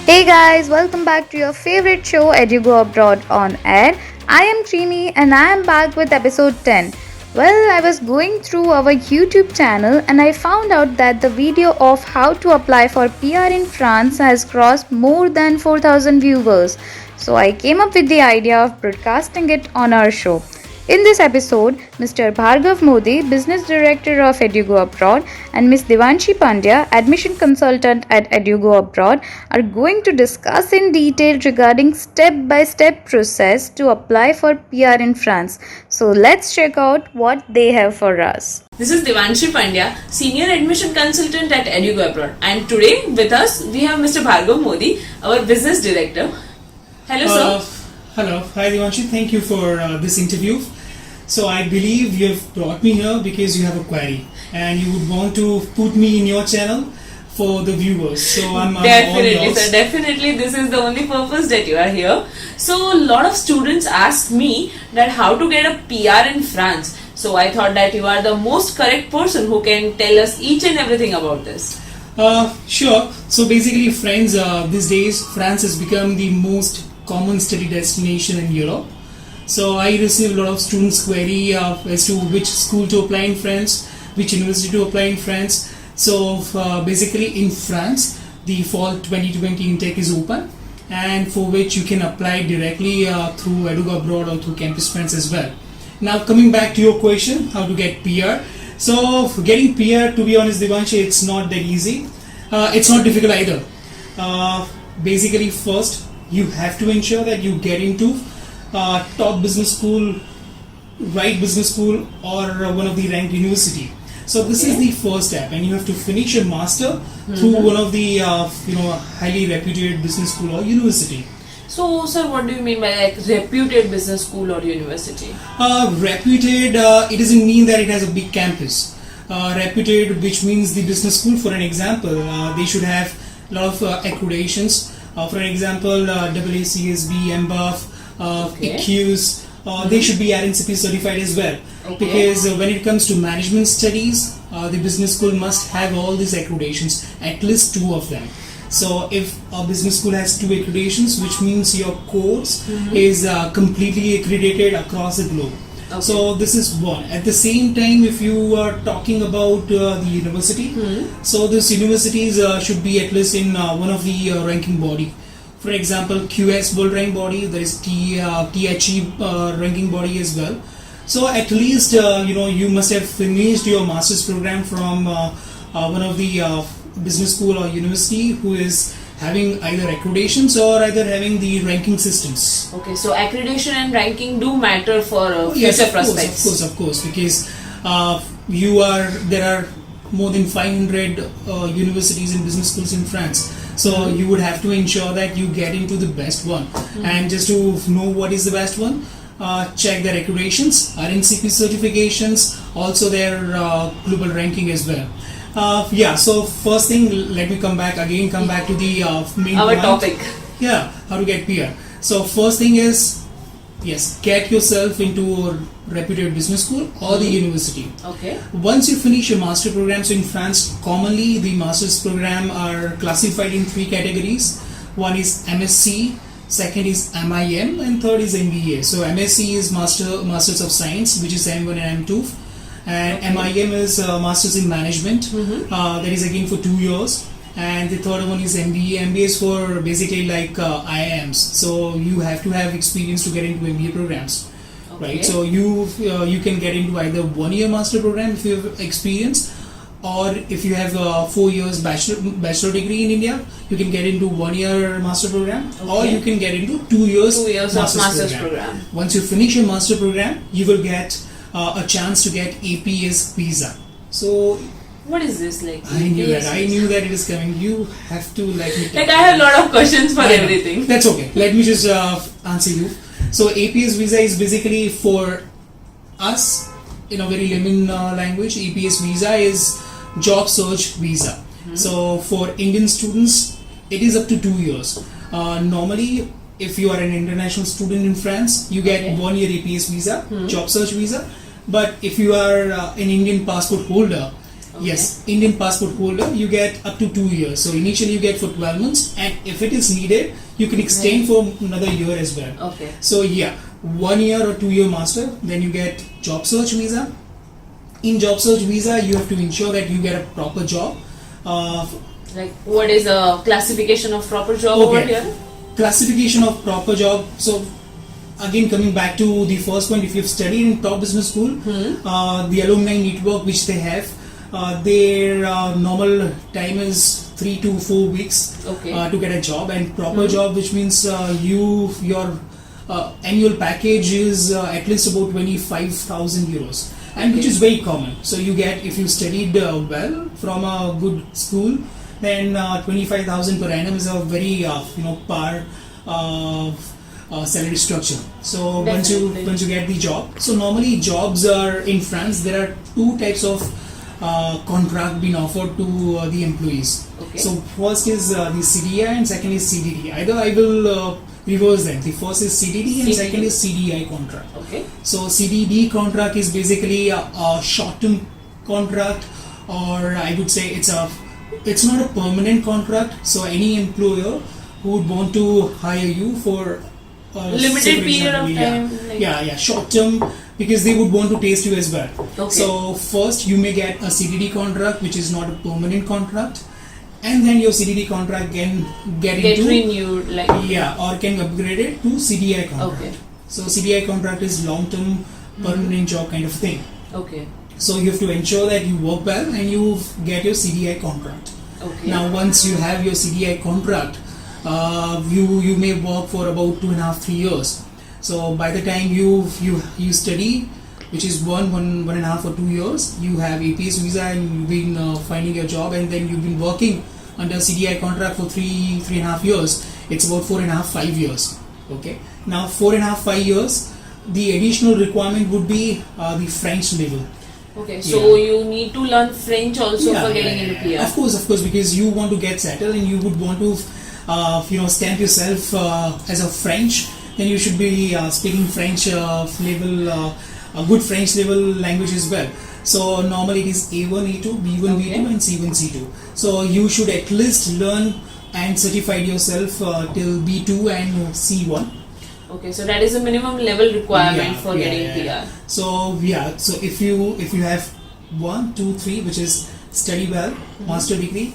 Hey guys, welcome back to your favorite show, Edugo Abroad On Air. I am Krimi and I am back with episode 10. Well, I was going through our YouTube channel and I found out that the video of how to apply for PR in France has crossed more than 4,000 viewers. So I came up with the idea of broadcasting it on our show. In this episode, Mr. Bhargav Modi, Business Director of Edugo Abroad, and Ms. Devanshi Pandya, Admission Consultant at Edugo Abroad, are going to discuss in detail regarding step-by-step process to apply for PR in France. So let's check out what they have for us. This is Devanshi Pandya, Senior Admission Consultant at Edugo Abroad. And today with us we have Mr. Bhargav Modi, our Business Director. Hello, sir. Hello. Hi, Devanshi. Thank you for this interview. So I believe you have brought me here because you have a query and you would want to put me in your channel for the viewers. So I'm Definitely, all yours. sir. Definitely, this is the only purpose that you are here. So a lot of students ask me that how to get a PR in France. So I thought that you are the most correct person who can tell us each and everything about this. Sure. So basically, friends, these days France has become the most common study destination in Europe. So I receive a lot of students query as to which school to apply in France, which university to apply in France. So basically in France, the fall 2020 intake is open, and for which you can apply directly through Edugo Abroad or through Campus France as well. Now coming back to your question, how to get PR. So for getting PR, to be honest, Devanshi, it's not that easy. It's not difficult either. Basically, first you have to ensure that you get into top business school, right business school, or one of the ranked university. So this is the first step, and you have to finish your master through one of the highly reputed business school or university. So, sir, what do you mean by like reputed business school or university? Reputed, it doesn't mean that it has a big campus. Reputed, which means the business school. For an example, they should have a lot of accreditations. For an example, AACSB, MBUF, EQs, they should be RNCP certified as well. Because when it comes to management studies, the business school must have all these accreditations, at least 2 of them. So if a business school has 2 accreditations, which means your course is completely accredited across the globe. So this is one. At the same time, if you are talking about the university, so these universities should be at least in one of the ranking body. For example, QS World Rank Body, there is THE ranking body as well. So at least you must have finished your master's program from one of the business school or university who is having either accreditations or either having the ranking systems. Okay, so accreditation and ranking do matter for future prospects. Of course, because there are more than 500 universities and business schools in France. So you would have to ensure that you get into the best one. And just to know what is the best one, check their accreditations, RNCP certifications, also their global ranking as well. So first thing, let me come back to the main Our point. topic. Yeah, how to get PR. So first thing is, yes, get yourself into a reputed business school or the university. Okay. Once you finish your master program, so in France, commonly the master's program are classified in 3 categories. One is MSc, second is MIM, and third is MBA. So MSc is Masters of Science, which is M1 and M2, and MIM is Masters in Management. That is again for 2 years. And the third one is MBA. MBA is for basically like IIMs. So you have to have experience to get into MBA programs, right? So you can get into either 1-year master program if you have experience, or if you have 4 years bachelor degree in India, you can get into 1-year master program, or you can get into 2 years, master's program. Once you finish your master program, you will get a chance to get APS visa. So what is this like? I knew that it is coming. You have to let me I have a lot of questions for everything. That's okay. Let me just answer you. So APS visa is basically for us, in a very layman language. APS visa is job search visa. So for Indian students, it is up to 2 years. Normally, if you are an international student in France, you get 1-year APS visa, job search visa. But if you are an Indian passport holder, Yes, Indian passport holder, you get up to 2 years. So initially you get for 12 months, and if it is needed, you can extend for another year as well. Okay. So yeah, 1 year or 2 year master, then you get job search visa. In job search visa, you have to ensure that you get a proper job. Like, what is a classification of proper job over here? Classification of proper job. So again, coming back to the first point, if you've studied in top business school, the alumni network which they have, their normal time is 3 to 4 weeks to get a job, and proper job, which means your annual package is at least about 25,000 euros, and which is very common. So you get, if you studied well from a good school, then 25,000 per annum is a very par salary structure. So once you get the job, so normally jobs are in France. There are two types of contract being offered to the employees. So first is the CDI and second is CDD. Either I will reverse them. The first is CDD and second is CDI contract. So CDD contract is basically a short-term contract, or I would say it's not a permanent contract. So any employer who would want to hire you for limited period of time, short term, because they would want to taste you as well. So first you may get a CDD contract, which is not a permanent contract, and then your CDD contract can get renewed, or can upgrade it to CDI contract. So CDI contract is long term permanent job kind of thing. So you have to ensure that you work well and you get your CDI contract. Now once you have your CDI contract, you may work for about 2.5-3 years. So by the time you study, which is one and a half or 2 years, you have APS visa and you've been finding your job, and then you've been working under CDI contract for 3.5 years. It's about 4.5-5 years. Now 4.5-5 years, the additional requirement would be the French level. So you need to learn French also for getting into PR. Of course, because you want to get settled and you would want to stamp yourself as a French, then you should be speaking French level, a good French level language as well. So normally it is A1, A2, B1, B2 and C1, C2. So you should at least learn and certify yourself till B2 and C1. So that is a minimum level requirement for getting PR. So if you have 1, 2, 3, which is study well, master degree,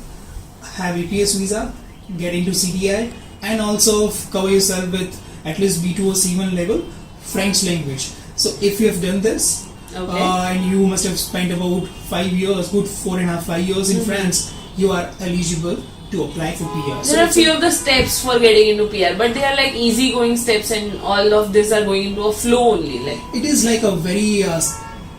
have APS visa, get into CDI, and also cover yourself with at least B2 or C1 level French language. So if you have done this, and you must have spent about 5 years, good 4.5-5 years in France, you are eligible to apply for PR. There are a few of the steps for getting into PR, but they are like easy going steps, and all of this are going into a flow only. It is like a very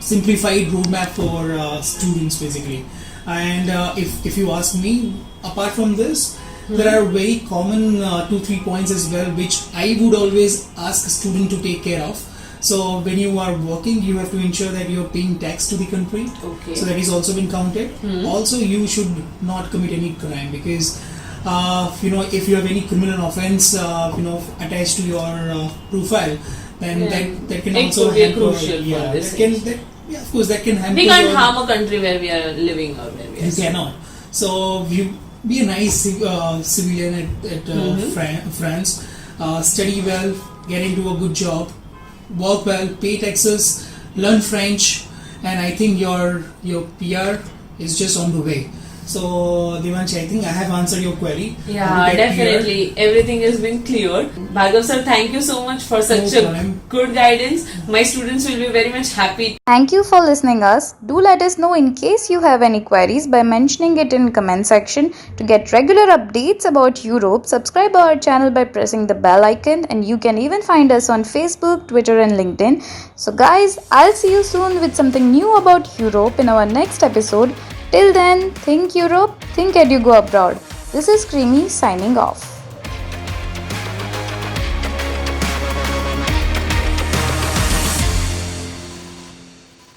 simplified roadmap for students basically. And if you ask me, apart from this, there are very common 2-3 points as well, which I would always ask a student to take care of. So when you are working, you have to ensure that you are paying tax to the country. So that is also been counted. Also, you should not commit any crime, because if you have any criminal offense attached to your profile, then that can also be crucial for this. Of course, that can hamper. We can't harm a country where we are living or where we are. You cannot. So you be a nice civilian at France. Study well, get into a good job, work well, pay taxes, learn French, and I think your PR is just on the way. So Devanshi, I think I have answered your query. Yeah, definitely. Everything has been cleared. Bhargav sir, thank you so much for such a good guidance. My students will be very much happy. Thank you for listening us. Do let us know in case you have any queries by mentioning it in comment section. To get regular updates about Europe, subscribe our channel by pressing the bell icon, and you can even find us on Facebook, Twitter and LinkedIn. So guys, I'll see you soon with something new about Europe in our next episode. Till then, think Europe, think Edugo Abroad. This is Krimi signing off.